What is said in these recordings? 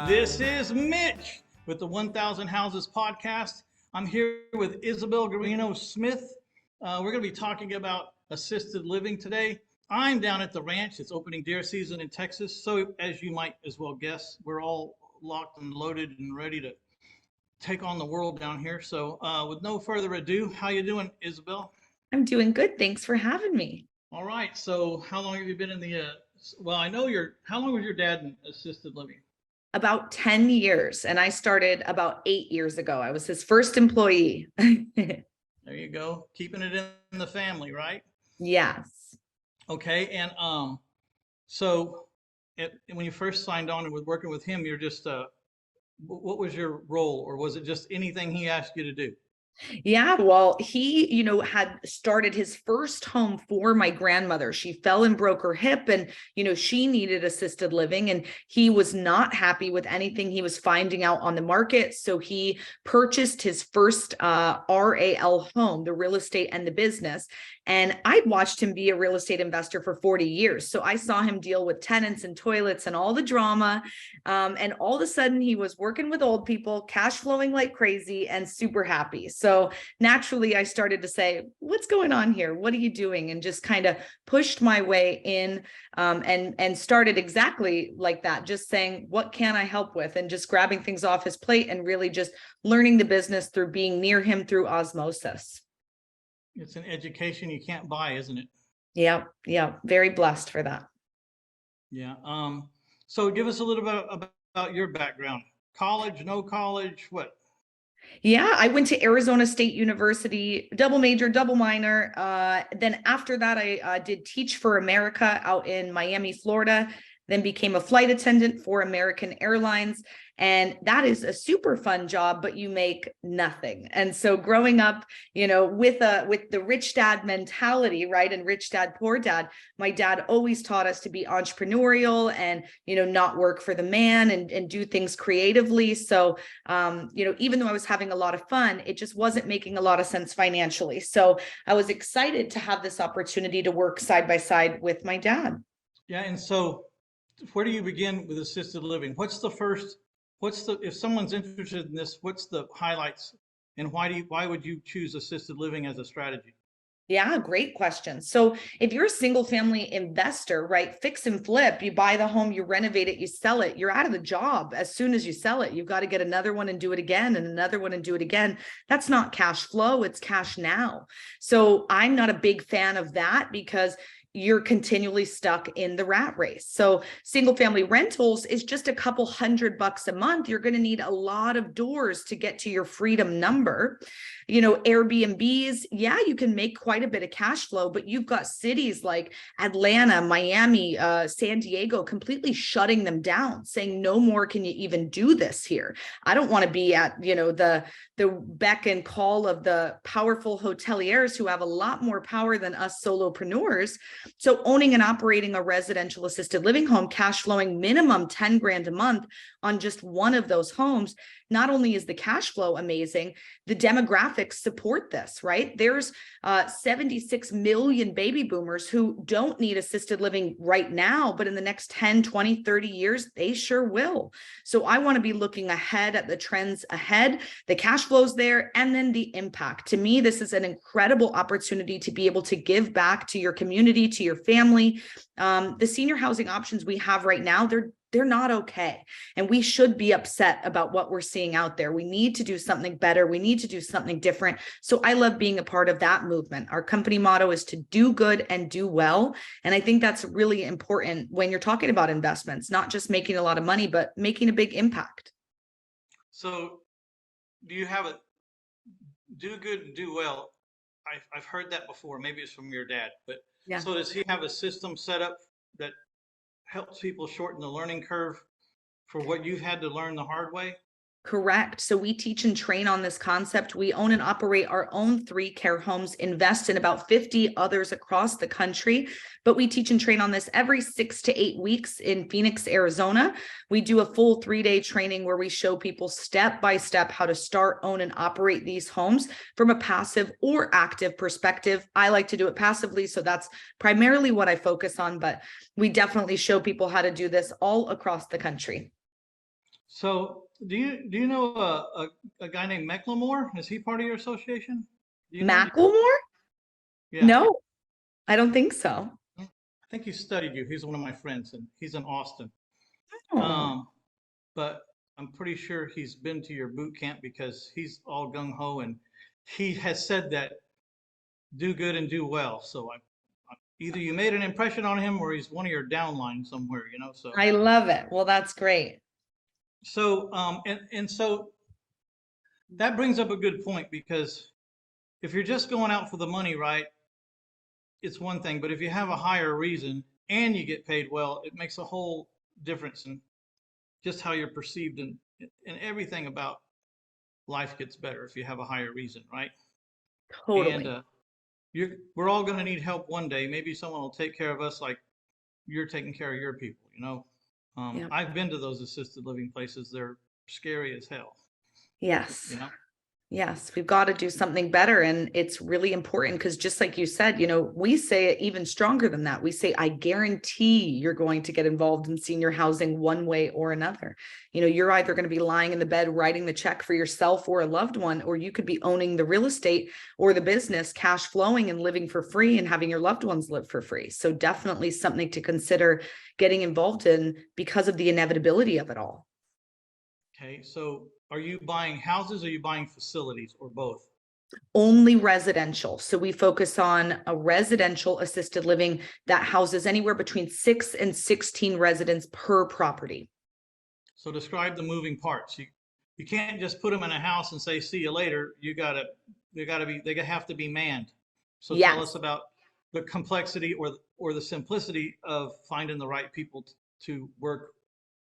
This is Mitch with the 1000 Houses podcast. I'm here with Isabelle Guarino-Smith. We're going to be talking about assisted living today. I'm down at the ranch. It's opening deer season in Texas. So as you might as well guess, we're all locked and loaded and ready to take on the world down here. So with no further ado, how you doing, Isabelle? I'm doing good. Thanks for having me. All right. So how long have you been in the, I know how long was your dad in assisted living? About 10 years, and I started about 8 years ago. I was his first employee. There you go. Keeping it in the family, right? Yes. Okay. And so when you first signed on and was working with him, you're just, what was your role, or was it just anything he asked you to do? Yeah, well, he, had started his first home for my grandmother. She fell and broke her hip, and, she needed assisted living, and he was not happy with anything he was finding out on the market. So he purchased his first RAL home, the real estate and the business. And I'd watched him be a real estate investor for 40 years. So I saw him deal with tenants and toilets and all the drama. And all of a sudden he was working with old people, cash flowing like crazy, and super happy. So naturally I started to say, what's going on here? What are you doing? And just kind of pushed my way in and started exactly like that, just saying, what can I help with? And just grabbing things off his plate and really just learning the business through being near him through osmosis. It's an education you can't buy, isn't it? Yeah. Very blessed for that. Yeah. So give us a little bit about your background. College, no college, what? Yeah, I went to Arizona State University, double major, double minor. Then after that, I did Teach for America out in Miami, Florida, then became a flight attendant for American Airlines. And that is a super fun job, but you make nothing. And so growing up, with the rich dad mentality, right? And rich dad, poor dad, my dad always taught us to be entrepreneurial and, not work for the man and do things creatively. So, even though I was having a lot of fun, it just wasn't making a lot of sense financially. So I was excited to have this opportunity to work side by side with my dad. Yeah. And so where do you begin with assisted living? If someone's interested in this, what's the highlights, and why would you choose assisted living as a strategy? Yeah, great question. So if you're a single family investor, right, fix and flip, you buy the home, you renovate it, you sell it, you're out of the job as soon as you sell it. You've got to get another one and do it again and another one and do it again. That's not cash flow, it's cash now. So I'm not a big fan of that because you're continually stuck in the rat race. So single family rentals is just a couple $100 a month. You're going to need a lot of doors to get to your freedom number. Airbnbs, yeah, you can make quite a bit of cash flow, but you've got cities like Atlanta, Miami, San Diego completely shutting them down, saying no more can you even do this here. I don't want to be at, the beck and call of the powerful hoteliers who have a lot more power than us solopreneurs. So owning and operating a residential assisted living home, cash flowing minimum 10 grand a month on just one of those homes, not only is the cash flow amazing, the demographics support this, right? There's 76 million baby boomers who don't need assisted living right now, but in the next 10, 20, 30 years, they sure will. So I want to be looking ahead at the trends ahead, the cash flows there, and then the impact. To me, this is an incredible opportunity to be able to give back to your community, to your family. The senior housing options we have right now, they're not okay. And we should be upset about what we're seeing out there. We need to do something better. We need to do something different. So I love being a part of that movement. Our company motto is to do good and do well. And I think that's really important when you're talking about investments, not just making a lot of money, but making a big impact. So do you have a do good and do well? I've heard that before. Maybe it's from your dad, but Yeah. So does he have a system set up that helps people shorten the learning curve for what you've had to learn the hard way? Correct. So we teach and train on this concept. We own and operate our own 3 care homes, invest in about 50 others across the country, but we teach and train on this every 6 to 8 weeks in Phoenix, Arizona. We do a full 3-day training where we show people step by step how to start, own, and operate these homes from a passive or active perspective. I like to do it passively, so that's primarily what I focus on, but we definitely show people how to do this all across the country. So do you know a guy named Mecklemore? Is he part of your association? Do you know? Macklemore? Yeah, No, I don't think so. I think he studied you. He's one of my friends, and he's in Austin. Oh, Um, but I'm pretty sure he's been to your boot camp because he's all gung ho, and he has said that do good and do well. So either you made an impression on him, or he's one of your downline somewhere. So I love it. Well, that's great. so that brings up a good point because if you're just going out for the money, right, it's one thing. But if you have a higher reason and you get paid well, it makes a whole difference in just how you're perceived, and everything about life gets better if you have a higher reason, right? And Totally. we're all going to need help one day. Maybe someone will take care of us like you're taking care of your people. Yeah. I've been to those assisted living places. They're scary as hell, Yes. you know? Yes, we've got to do something better. And it's really important because just like you said, we say it even stronger than that. We say, I guarantee you're going to get involved in senior housing one way or another. You're either going to be lying in the bed, writing the check for yourself or a loved one, or you could be owning the real estate or the business, cash flowing and living for free and having your loved ones live for free. So definitely something to consider getting involved in because of the inevitability of it all. Okay, so are you buying houses or are you buying facilities or both? Only residential. So we focus on a residential assisted living that houses anywhere between 6 and 16 residents per property. So describe the moving parts. You can't just put them in a house and say, see you later. They have to be manned. So tell us Yes. about the complexity or the simplicity of finding the right people to work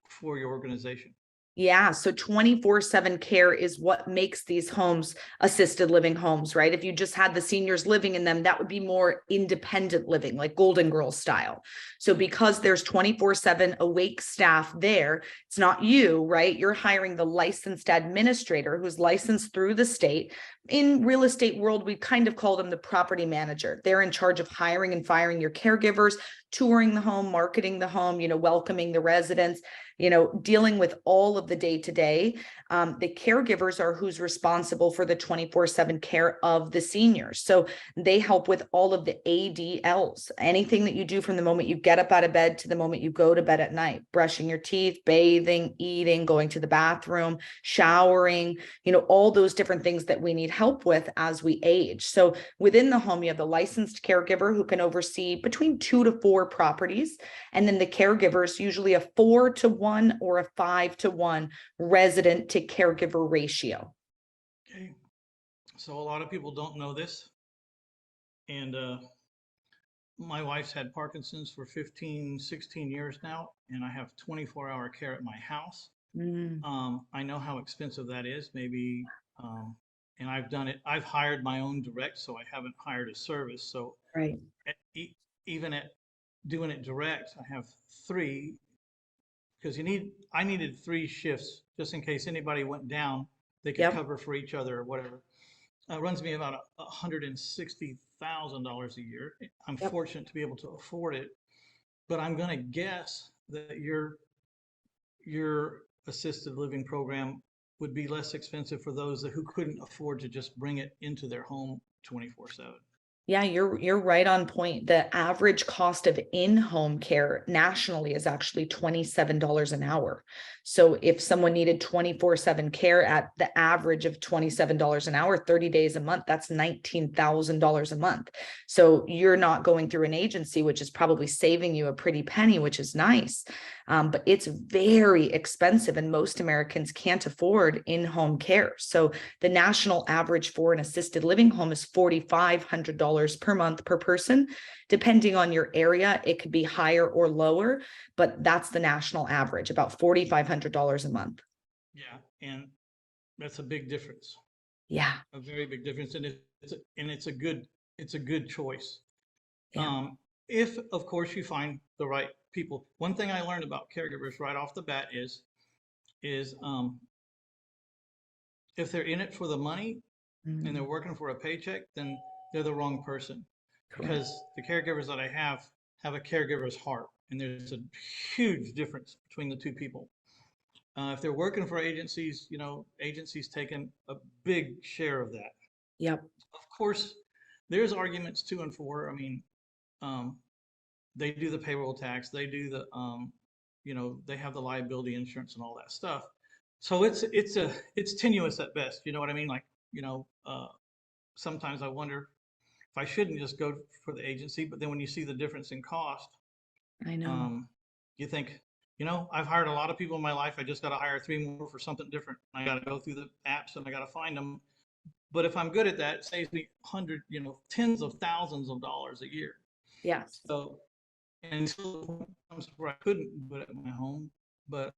for your organization. Yeah. So 24/7 care is what makes these homes assisted living homes, right? If you just had the seniors living in them, that would be more independent living, like Golden Girls style. So because there's 24/7 awake staff there, it's not you, right? You're hiring the licensed administrator who's licensed through the state. In real estate world, we kind of call them the property manager. They're in charge of hiring and firing your caregivers, touring the home, marketing the home, welcoming the residents, dealing with all of the day-to-day. The caregivers are who's responsible for the 24/7 care of the seniors. So they help with all of the ADLs, anything that you do from the moment you get up out of bed to the moment you go to bed at night, brushing your teeth, bathing, eating, going to the bathroom, showering, all those different things that we need help with as we age. So within the home, you have the licensed caregiver who can oversee between 2 to 4 properties. And then the caregivers, usually a 4-to-1 or a 5-to-1 resident to caregiver ratio. Okay. So a lot of people don't know this. And my wife's had Parkinson's for 15, 16 years now, and I have 24-hour care at my house. Mm, I know how expensive that is, maybe, um, and I've done it. I've hired my own direct, so I haven't hired a service. So right. at, even at doing it direct, I have three because I needed 3 shifts just in case anybody went down, they could Yep. cover for each other or whatever. It runs me about $160,000 a year. I'm Yep. fortunate to be able to afford it, but I'm going to guess that your assisted living program would be less expensive for those who couldn't afford to just bring it into their home 24/7. Yeah, you're right on point. The average cost of in-home care nationally is actually $27 an hour. So if someone needed 24/7 care at the average of $27 an hour, 30 days a month, that's $19,000 a month. So you're not going through an agency, which is probably saving you a pretty penny, which is nice. But it's very expensive, and most Americans can't afford in-home care. So the national average for an assisted living home is $4,500 per month per person. Depending on your area, it could be higher or lower, but that's the national average, about $4,500 a month. Yeah, and that's a big difference, Yeah, a very big difference, and it's a good choice. yeah. Um, if of course you find the right people. One thing I learned about caregivers right off the bat is if they're in it for the money and they're Mm, working for a paycheck, then they're the wrong person correct. because the caregivers that I have a caregiver's heart, and there's a huge difference between the two people. If they're working for agencies, agencies taking a big share of that. Yep. Of course, there's arguments to and for. I mean, um, they do the payroll tax, they do the, they have the liability insurance and all that stuff. So it's tenuous at best. You know what I mean? Like, sometimes I wonder if I shouldn't just go for the agency, but then when you see the difference in cost, I know. you think, I've hired a lot of people in my life. I just got to hire 3 more for something different. I got to go through the apps and I got to find them. But if I'm good at that, it saves me tens of thousands of dollars a year. Yes. So, and until the point comes where I couldn't do it at my home, but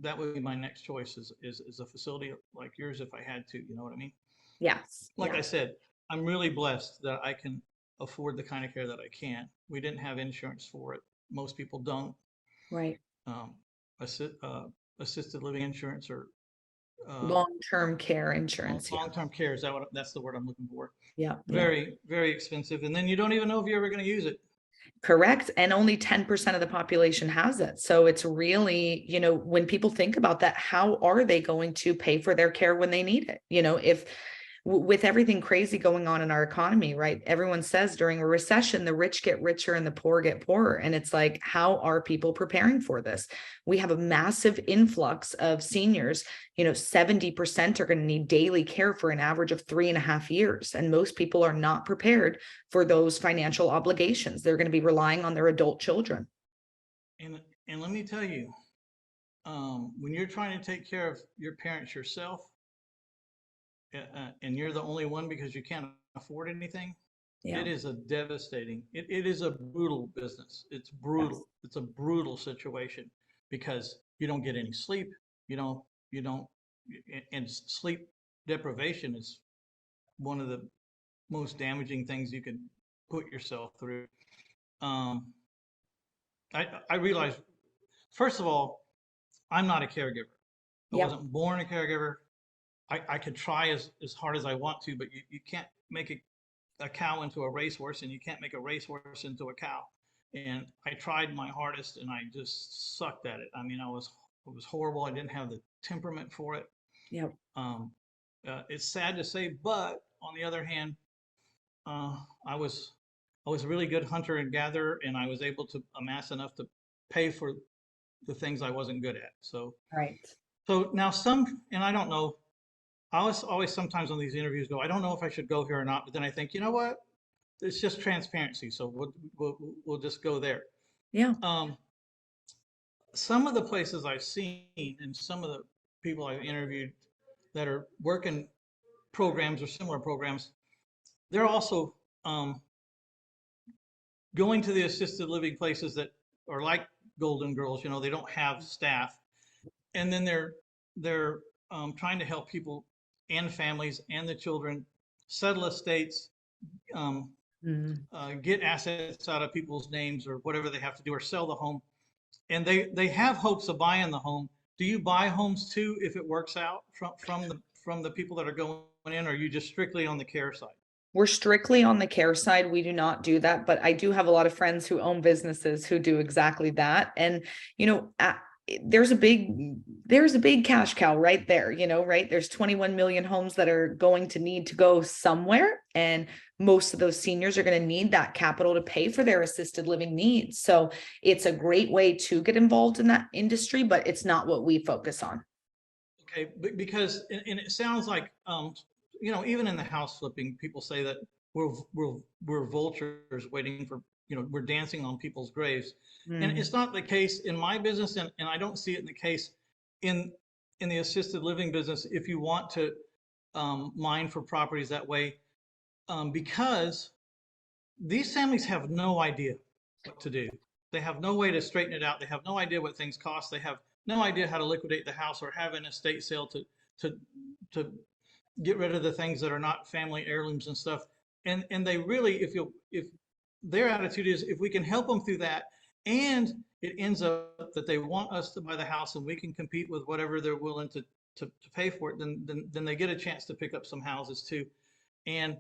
that would be my next choice is a facility like yours if I had to. You know what I mean? Yes. Like I Yes. said, I'm really blessed that I can afford the kind of care that I can. We didn't have insurance for it. Most people don't. Right. Um, assisted living insurance or Long-term care insurance. Yeah. long-term care, that's the word I'm looking for. Yeah. Yeah. Very, very expensive. And then you don't even know if you're ever going to use it. Correct. And only 10% of the population has it. So it's really, when people think about that, how are they going to pay for their care when they need it? If with everything crazy going on in our economy, right? Everyone says during a recession, the rich get richer and the poor get poorer. And it's like, how are people preparing for this? We have a massive influx of seniors. 70% are going to need daily care for an average of 3.5 years. And most people are not prepared for those financial obligations. They're going to be relying on their adult children. And let me tell you, when you're trying to take care of your parents yourself, and you're the only one because you can't afford anything, Yeah. it is a devastating, it is a brutal business. It's brutal. Yes. It's a brutal situation because you don't get any sleep. You don't, and sleep deprivation is one of the most damaging things you can put yourself through. Um, I realized, first of all, I'm not a caregiver. I Yep. wasn't born a caregiver. I could try as hard as I want to, but you can't make a cow into a racehorse, and you can't make a racehorse into a cow. And I tried my hardest, and I just sucked at it. I mean, it was horrible. I didn't have the temperament for it. Yep. It's sad to say, but on the other hand, uh, I was I was a really good hunter and gatherer, and I was able to amass enough to pay for the things I wasn't good at. Right. So now and I don't know. I always sometimes on these interviews go, I don't know if I should go here or not, but then I think, you know what? It's just transparency, so we'll just go there. Yeah. Um, some of the places I've seen and some of the people I've interviewed that are working programs or similar programs, they're also going to the assisted living places that are like Golden Girls. They don't have staff, and then they're trying to help people and families and the children settle estates, um, Mm. get assets out of people's names or whatever they have to do, or sell the home. And they have hopes of buying the home. Do you buy homes too if it works out from the people that are going in, or are you just strictly on the care side? We're strictly on the care side. We do not do that, but I do have a lot of friends who own businesses who do exactly that. And, there's a big cash cow right there, right? There's 21 million homes that are going to need to go somewhere. And most of those seniors are going to need that capital to pay for their assisted living needs. So it's a great way to get involved in that industry, but it's not what we focus on. Okay, because and it sounds like even in the house flipping, people say that we're vultures waiting for we're dancing on people's graves, and Mm. it's not the case in my business, and I don't see it in the case in the assisted living business. If you want to mine for properties that way, because these families have no idea what to do. They have no way to straighten it out. They have no idea what things cost. They have no idea how to liquidate the house or have an estate sale to to get rid of the things that are not family heirlooms and stuff. And they really, if their attitude is if we can help them through that, and it ends up that they want us to buy the house and we can compete with whatever they're willing to pay for it, then they get a chance to pick up some houses too. And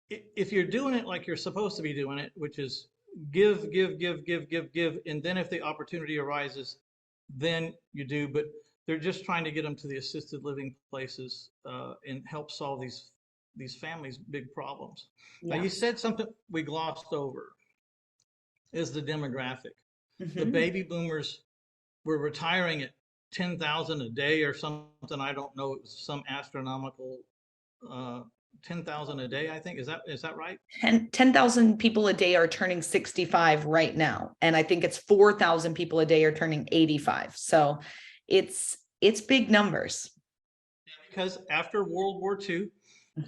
if you're doing it like you're supposed to be doing it, which is give, and then if the opportunity arises, then you do. But they're just trying to get them to the assisted living places and help solve these families' big problems. Now, Yeah. you said something we glossed over is the demographic. The Mhm. baby boomers were retiring at 10,000 a day or something. I don't know. It was some astronomical 10,000 a day, I think. Is that right? 10,000 people a day are turning 65 right now. And I think it's 4,000 people a day are turning 85. So it's big numbers. Because after World War II,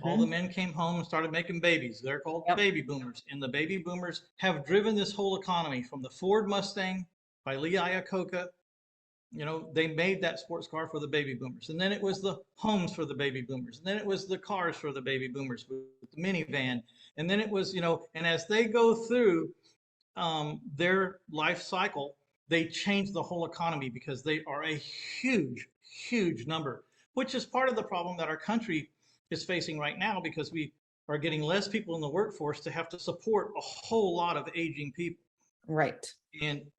all the Mhm. men came home and started making babies. They're called Yep. baby boomers. And the baby boomers have driven this whole economy from the Ford Mustang by Lee Iacocca. They made that sports car for the baby boomers. And then it was the homes for the baby boomers. And then it was the cars for the baby boomers with the minivan. And then it was, and as they go through their life cycle, they change the whole economy because they are a huge, huge number, which is part of the problem that our country is facing right now because we are getting less people in the workforce to have to support a whole lot of aging people. Right. And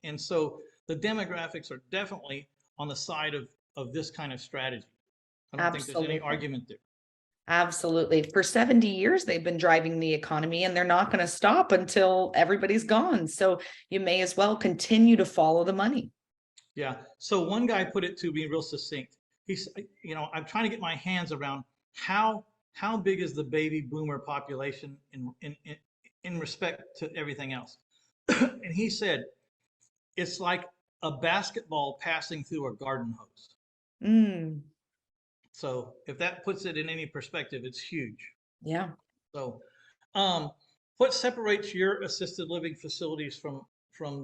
and so the demographics are definitely on the side of this kind of strategy. I don't think there's any Absolutely. argument there. Absolutely. For 70 years, they've been driving the economy and they're not going to stop until everybody's gone. So you may as well continue to follow the money. Yeah. So one guy put it to me real succinct. He's, I'm trying to get my hands around how big is the baby boomer population in respect to everything else. And he said it's like a basketball passing through a garden hose. Mm, So if that puts it in any perspective, it's huge. yeah. So, um, what separates your assisted living facilities from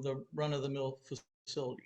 the run-of-the-mill facility?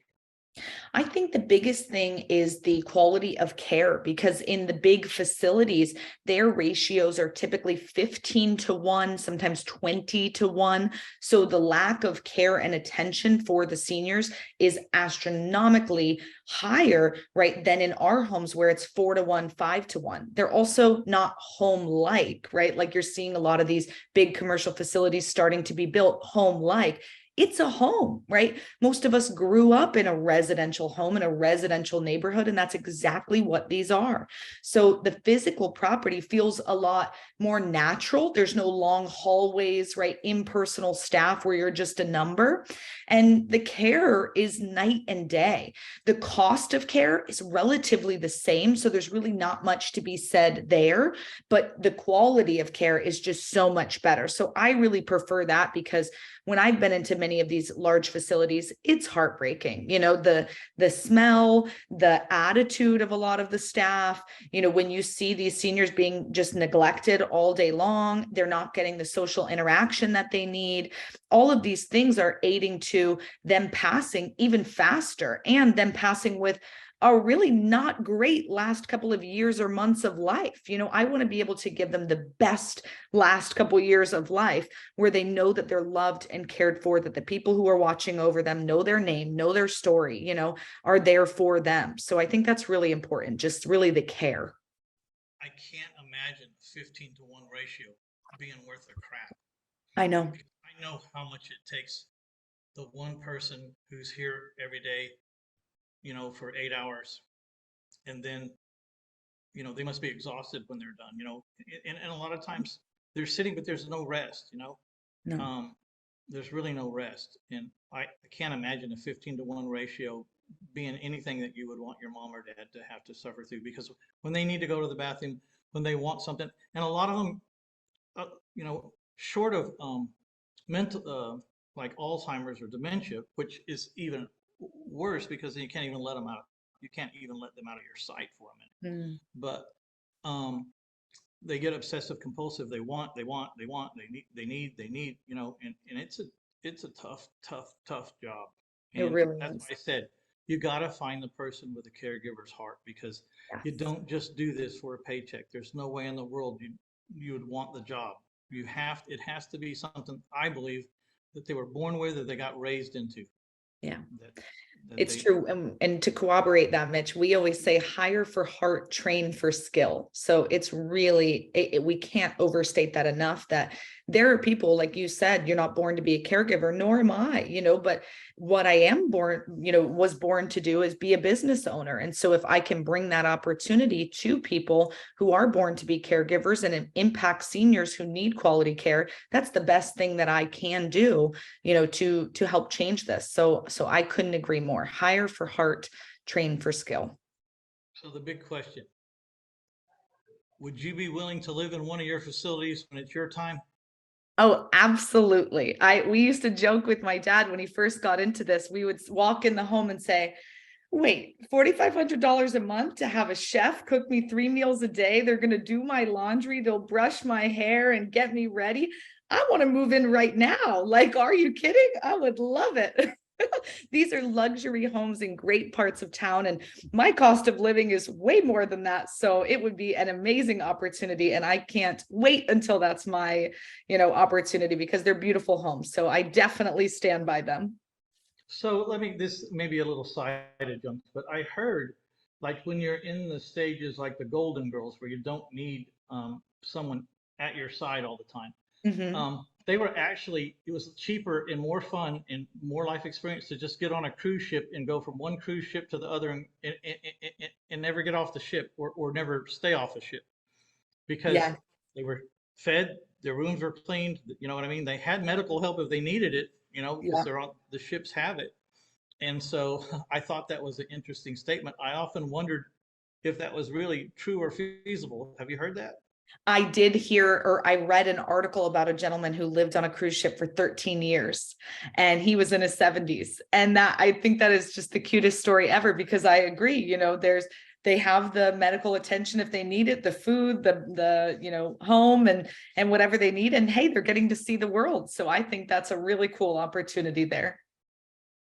I think the biggest thing is the quality of care because in the big facilities, their ratios are typically 15-1, sometimes 20-1. So the lack of care and attention for the seniors is astronomically higher, right, than in our homes where it's 4-1, 5-1. They're also not home-like, right? Like you're seeing a lot of these big commercial facilities starting to be built home-like. It's a home, right? Most of us grew up in a residential home, in a residential neighborhood, and that's exactly what these are. So the physical property feels a lot more natural. There's no long hallways, right? Impersonal staff where you're just a number. And the care is night and day. The cost of care is relatively the same. So there's really not much to be said there, but the quality of care is just so much better. So I really prefer that because when I've been into many of these large facilities, it's heartbreaking. The smell, the attitude of a lot of the staff, when you see these seniors being just neglected all day long, they're not getting the social interaction that they need. All of these things are aiding to them passing even faster and them passing with a really not great last couple of years or months of life. I want to be able to give them the best last couple of years of life where they know that they're loved and cared for, that the people who are watching over them know their name, know their story, are there for them. So I think that's really important, just really the care. I can't imagine a 15-1 ratio being worth a crap. I know. I know how much it takes the one person who's here every day, for 8 hours, and then, they must be exhausted when they're done, and a lot of times they're sitting, but there's no rest. No. There's really no rest. And I can't imagine a 15-1 ratio being anything that you would want your mom or dad to have to suffer through because when they need to go to the bathroom, when they want something, and a lot of them, short of mental, like Alzheimer's or dementia, which is even worse because you can't even let them out. You can't even let them out of your sight for a minute. Mm. But they get obsessive compulsive. They want, they need, and it's a tough job. It And really that's why is. I said you got to find the person with a caregiver's heart because you Yes. don't just do this for a paycheck. There's no way in the world you would want the job. It has to be something I believe that they were born with or they got raised into. Yeah. That, that It's they, true. And to corroborate that, Mitch, we always say hire for heart, train for skill. So it's really, we can't overstate that enough, that there are people, like you said, you're not born to be a caregiver, nor am I, but what I am born, was born to do is be a business owner. And so if I can bring that opportunity to people who are born to be caregivers and impact seniors who need quality care, that's the best thing that I can do, to help change this. So I couldn't agree more. Hire for heart, train for skill. So the big question, would you be willing to live in one of your facilities when it's your time? Oh, absolutely. We used to joke with my dad when he first got into this. We would walk in the home and say, wait, $4,500 a month to have a chef cook me 3 meals a day. They're going to do my laundry. They'll brush my hair and get me ready. I want to move in right now. Like, are you kidding? I would love it. These are luxury homes in great parts of town, and my cost of living is way more than that. So it would be an amazing opportunity, and I can't wait until that's my, opportunity, because they're beautiful homes. So I definitely stand by them. So this may be a little side adjunct, but I heard like when you're in the stages like the Golden Girls, where you don't need someone at your side all the time. Mhm. They were actually, it was cheaper and more fun and more life experience to just get on a cruise ship and go from one cruise ship to the other and never get off the ship, or never stay off the ship, because Yeah. they were fed, their rooms were cleaned, you know what I mean? They had medical help if they needed it, because Yeah. they're on the ships have it. And so I thought that was an interesting statement. I often wondered if that was really true or feasible. Have you heard that? I did hear, or I read an article about a gentleman who lived on a cruise ship for 13 years, and he was in his 70s. And that, I think that is just the cutest story ever, because I agree, they have the medical attention if they need it, the food, the home, and whatever they need. And hey, they're getting to see the world. So I think that's a really cool opportunity there.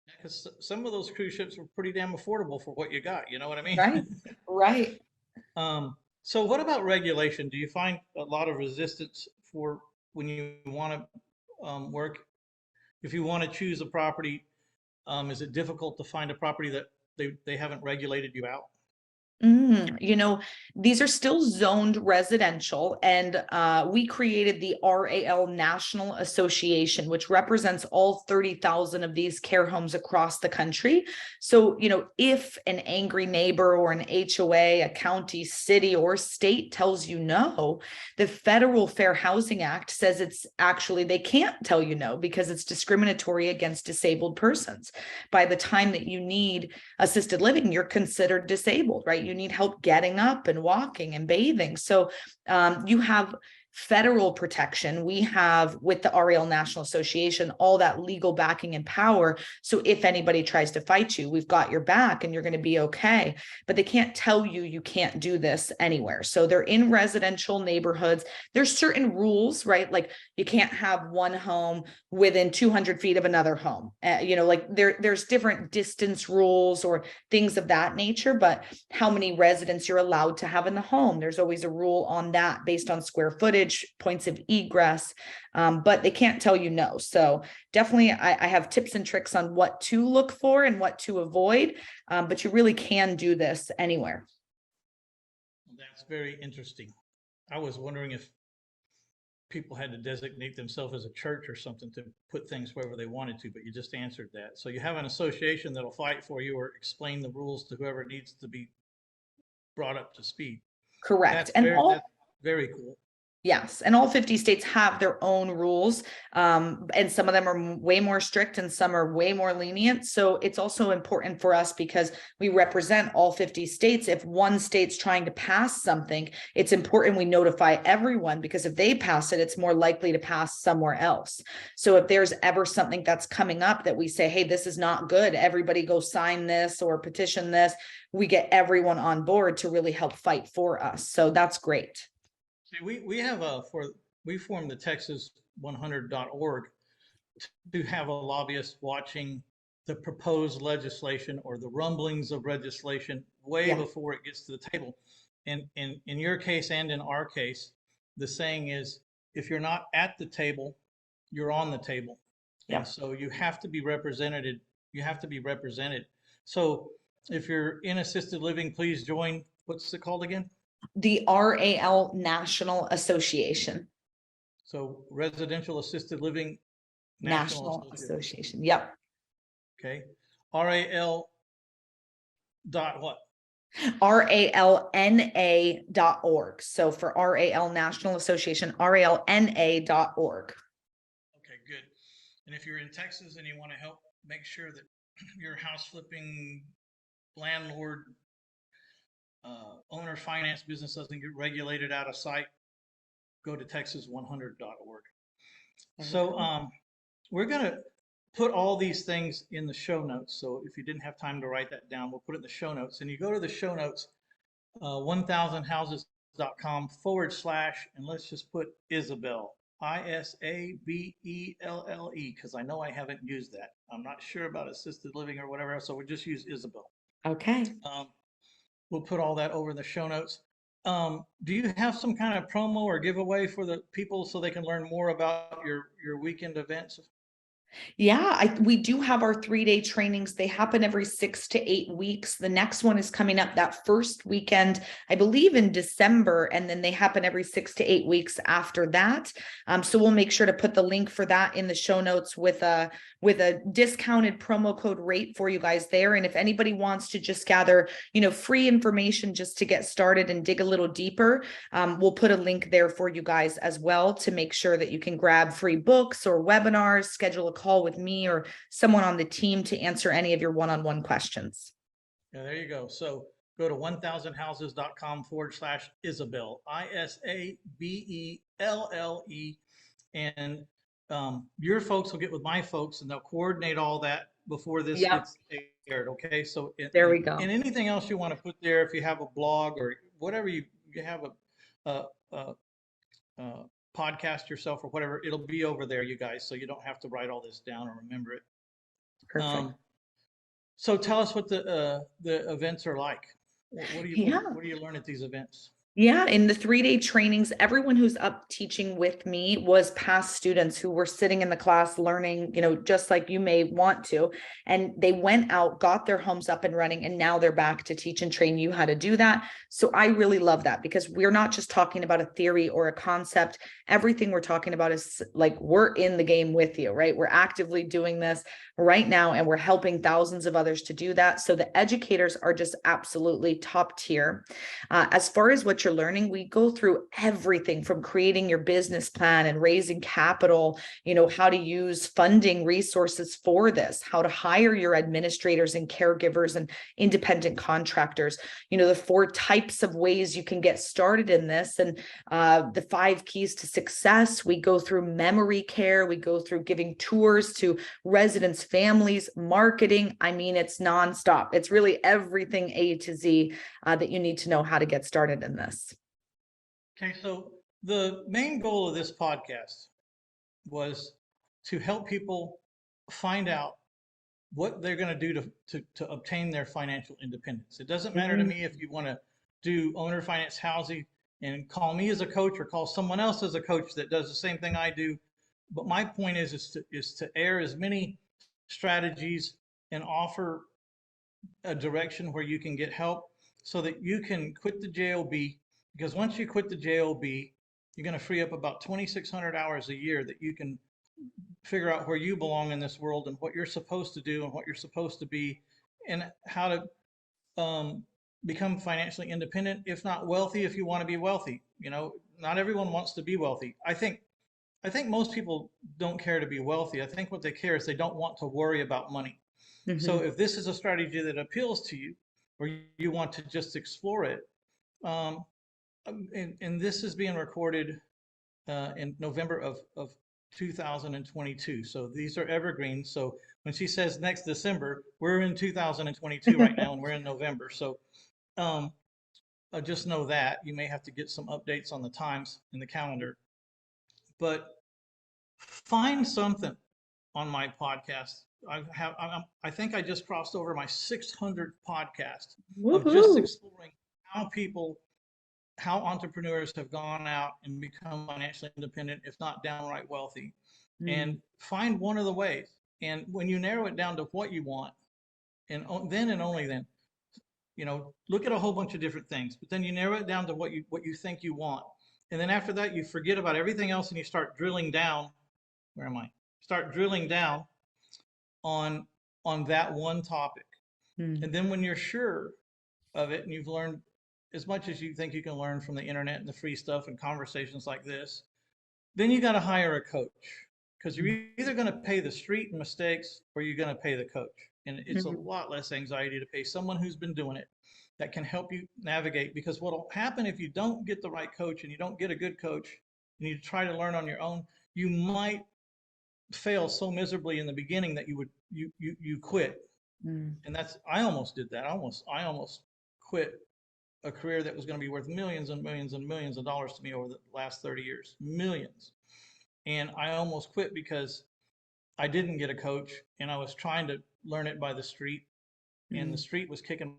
Because some of those cruise ships were pretty damn affordable for what you got. You know what I mean? Right. Right. So what about regulation? Do you find a lot of resistance for when you want to work? If you want to choose a property, is it difficult to find a property that they haven't regulated you out? These are still zoned residential, and we created the RAL National Association, which represents all 30,000 of these care homes across the country. So, if an angry neighbor or an HOA, a county, city, or state tells you no, the Federal Fair Housing Act says they can't tell you no, because it's discriminatory against disabled persons. By the time that you need assisted living, you're considered disabled, right? You need help getting up and walking and bathing. So you have federal protection. We have, with the RAL National Association, all that legal backing and power. So if anybody tries to fight you, we've got your back and you're going to be okay. But they can't tell you can't do this anywhere. So they're in residential neighborhoods. There's certain rules, right? Like you can't have one home within 200 feet of another home. Like there's different distance rules or things of that nature, but how many residents you're allowed to have in the home, there's always a rule on that based on square footage, points of egress, but they can't tell you no. So definitely I have tips and tricks on what to look for and what to avoid, but you really can do this anywhere. That's very interesting. I was wondering if people had to designate themselves as a church or something to put things wherever they wanted to, but you just answered that. So you have an association that'll fight for you or explain the rules to whoever needs to be brought up to speed. Correct. That's very cool. Yes, and all 50 states have their own rules, and some of them are way more strict and some are way more lenient. So it's also important for us, because we represent all 50 states. If one state's trying to pass something, it's important we notify everyone, because if they pass it, it's more likely to pass somewhere else. So if there's ever something that's coming up that we say, hey, this is not good, everybody go sign this or petition this, we get everyone on board to really help fight for us. So that's great. See, we formed the Texas100.org to have a lobbyist watching the proposed legislation or the rumblings of legislation way before it gets to the table. And in your case and in our case, the saying is, if you're not at the table, you're on the table. And so you have to be represented. You have to be represented. So if you're in assisted living, please join. What's it called again? The RAL National Association. So Residential Assisted Living National National Association. Association. Yep. Okay. RAL dot what? RALNA.org. So for RAL National Association, RALNA.org. Okay, good. And if you're in Texas and you want to help make sure that your house flipping landlord owner finance business doesn't get regulated out of sight, go to texas100.org. So we're going to put all these things in the show notes. So if you didn't have time to write that down, we'll put it in the show notes. And you go to the show notes, 1000houses.com / and let's just put Isabelle, Isabelle, because I know I haven't used that. I'm not sure about assisted living or whatever else, so we'll just use Isabelle. Okay. We'll put all that over in the show notes. Do you have some kind of promo or giveaway for the people so they can learn more about your weekend events? Yeah, we do have our 3-day trainings. They happen every 6 to 8 weeks. The next one is coming up that first weekend, I believe in December, and then they happen every 6 to 8 weeks after that. So we'll make sure to put the link for that in the show notes with a discounted promo code rate for you guys there. And if anybody wants to just gather, free information just to get started and dig a little deeper, we'll put a link there for you guys as well to make sure that you can grab free books or webinars, schedule a call with me or someone on the team to answer any of your one-on-one questions. Yeah, there you go. So go to 1000houses.com / Isabelle, Isabelle, and your folks will get with my folks and they'll coordinate all that before this gets aired. Okay. So there we go. And anything else you want to put there, if you have a blog or whatever you have a podcast yourself or whatever, it'll be over there, you guys. So you don't have to write all this down or remember it. Perfect. So tell us what the events are like. What do you learn at these events? Yeah, in the 3-day trainings, everyone who's up teaching with me was past students who were sitting in the class learning, just like you may want to. And they went out, got their homes up and running, and now they're back to teach and train you how to do that. So I really love that because we're not just talking about a theory or a concept. Everything we're talking about is like we're in the game with you, right? We're actively doing this right now and we're helping thousands of others to do that. So the educators are just absolutely top tier. As far as what you're learning, we go through everything from creating your business plan and raising capital, how to use funding resources for this, how to hire your administrators and caregivers and independent contractors, the 4 types of ways you can get started in this, and the 5 keys to success. We go through memory care. We go through giving tours to residents, families, marketing. I mean, it's nonstop. It's really everything A to Z that you need to know how to get started in this. Okay, so the main goal of this podcast was to help people find out what they're going to do to obtain their financial independence. It doesn't matter to me if you want to do owner finance housing and call me as a coach or call someone else as a coach that does the same thing I do. But my point is to air as many strategies and offer a direction where you can get help so that you can quit the JOB, because once you quit the JOB, you're going to free up about 2,600 hours a year that you can figure out where you belong in this world and what you're supposed to do and what you're supposed to be and how to become financially independent, if not wealthy, if you want to be wealthy. Not everyone wants to be wealthy. I think most people don't care to be wealthy. I think what they care is they don't want to worry about money. So if this is a strategy that appeals to you or you want to just explore it, and this is being recorded in November of 2022. So these are evergreens. So when she says next December, we're in 2022 right now and we're in November. So just know that you may have to get some updates on the times in the calendar, but find something on my podcast. I think I just crossed over my 600th podcast of just exploring how entrepreneurs have gone out and become financially independent, if not downright wealthy, and find one of the ways. And when you narrow it down to what you want, and then and only then, look at a whole bunch of different things, but then you narrow it down to what you think you want, And then after that, you forget about everything else and you start drilling down. Where am I? Start drilling down on that one topic. Mm. And then when you're sure of it and you've learned as much as you think you can learn from the internet and the free stuff and conversations like this, then you got to hire a coach, because you're either going to pay the street and mistakes or you're going to pay the coach. And it's a Mhm. lot less anxiety to pay someone who's been doing it that can help you navigate. Because what will happen if you don't get the right coach and you don't get a good coach and you try to learn on your own, you might fail so miserably in the beginning that you quit. Mm. And that's, I almost did that. I almost quit a career that was going to be worth millions and millions and millions of dollars to me over the last 30 years, millions. And I almost quit because I didn't get a coach and I was trying to learn it by the street, and the Mm. street was kicking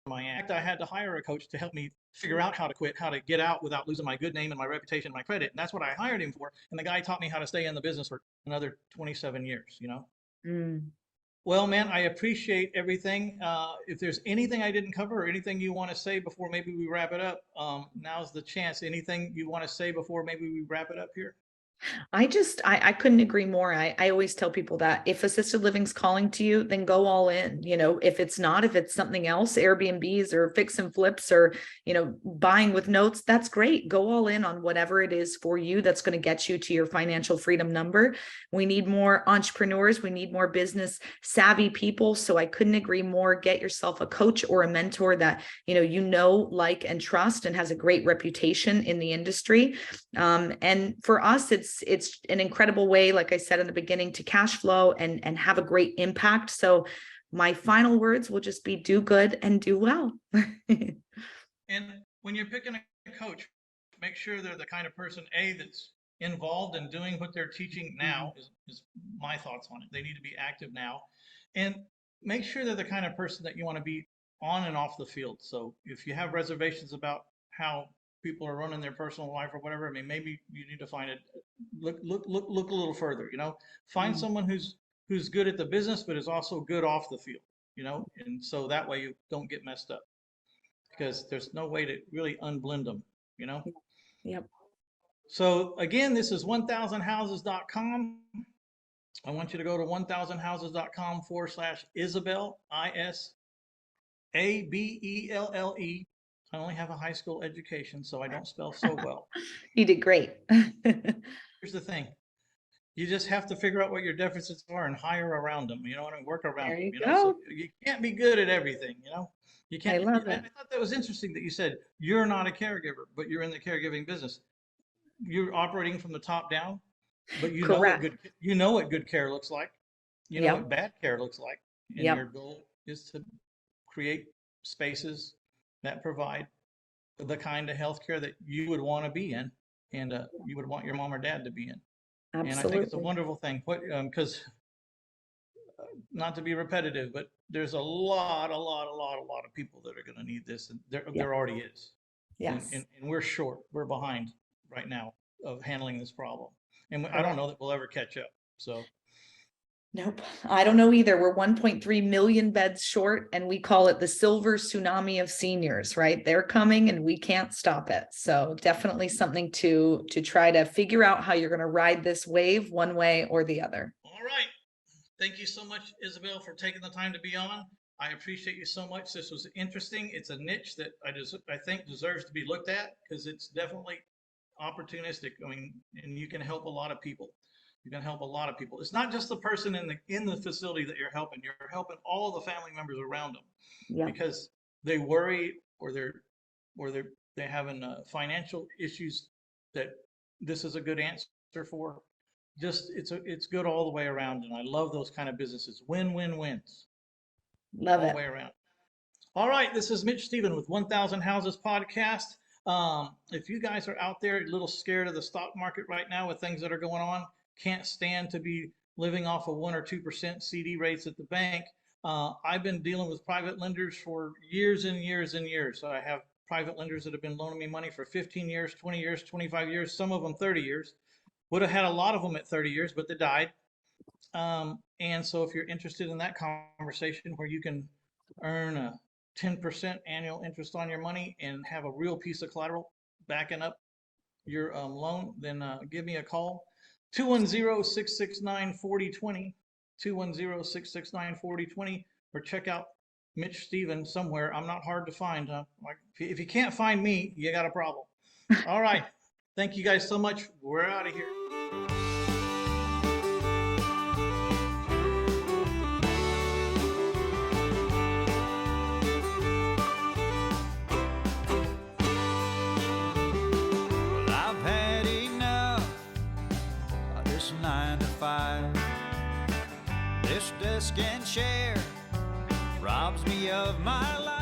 my ass. I had to hire a coach to help me figure out how to quit, how to get out without losing my good name and my reputation and my credit. And that's what I hired him for. And the guy taught me how to stay in the business for another 27 years, you know? Mm. Well, man, I appreciate everything. If there's anything I didn't cover or anything you want to say before maybe we wrap it up, now's the chance. Anything you want to say before maybe we wrap it up here? I couldn't agree more. I always tell people that if assisted living's calling to you, then go all in. If it's not, if it's something else, Airbnbs or fix and flips or, buying with notes, that's great. Go all in on whatever it is for you that's going to get you to your financial freedom number. We need more entrepreneurs. We need more business savvy people. So I couldn't agree more. Get yourself a coach or a mentor that, like, and trust and has a great reputation in the industry. And for us, it's an incredible way, like I said in the beginning, to cash flow and have a great impact. So my final words will just be do good and do well. And when you're picking a coach, make sure they're the kind of person, A, that's involved in doing what they're teaching now, is my thoughts on it. They need to be active now. And make sure they're the kind of person that you want to be on and off the field. So if you have reservations about how people are running their personal life or whatever, I mean, maybe you need to find it, look a little further, find Mm. someone who's good at the business, but is also good off the field, and so that way you don't get messed up, because there's no way to really unblend them. Yep. So again, this is 1000houses.com. I want you to go to 1000houses.com/Isabelle, Isabelle. I only have a high school education, so I don't spell so well. You did great. Here's the thing. You just have to figure out what your deficits are and hire around them. You know what I mean? Work around There them, you So go. you can't be good at everything. You I can't. love I it. thought that was interesting that you said you're not a caregiver, but you're in the caregiving business. You're operating from the top down, but Correct. you know what good care looks like. You know Yep. what bad care looks like, and your Yep. goal is to create spaces that provide the kind of healthcare that you would want to be in, and you would want your mom or dad to be in. And I think it's a Absolutely. wonderful thing. Because not to be repetitive, but there's a lot of people that are going to need this, and Yep. there already is, and, Yes. and and we're short, we're behind right now of handling this problem, and I don't Correct. know that we'll ever catch up. So Nope. I don't know either. We're 1.3 million beds short, and we call it the silver tsunami of seniors, right? They're coming and we can't stop it. So definitely something to try to figure out how you're going to ride this wave one way or the other. all right, thank you so much, Isabelle, for taking the time to be on. I appreciate you so much. This was interesting. It's a niche that I think deserves to be looked at, because it's definitely opportunistic. I mean, and you can help a lot of people. You can help a lot of people. It's not just the person in the facility that you're helping. You're helping all the family members around them, Yep. because they worry, or they're having financial issues that this is a good answer for. Just it's good all the way around, and I love those kind of businesses. Win wins Love all the it. way around. All right, this is Mitch Stephen with 1000 Houses Podcast. If you guys are out there a little scared of the stock market right now with things that are going on, can't stand to be living off of 1 or 2% CD rates at the bank. I've been dealing with private lenders for years and years and years. So I have private lenders that have been loaning me money for 15 years, 20 years, 25 years, some of them 30 years. Would have had a lot of them at 30 years, but they died. And so if you're interested in that conversation where you can earn a 10% annual interest on your money and have a real piece of collateral backing up your loan, then give me a call. 210-669-4020, 210-669-4020, or check out Mitch Stevens somewhere. I'm not hard to find. Like if you can't find me, you got a problem. All right. Thank you guys so much. We're out of here. Well, I've had enough of this 9 to 5. This desk and chair robs me of my life.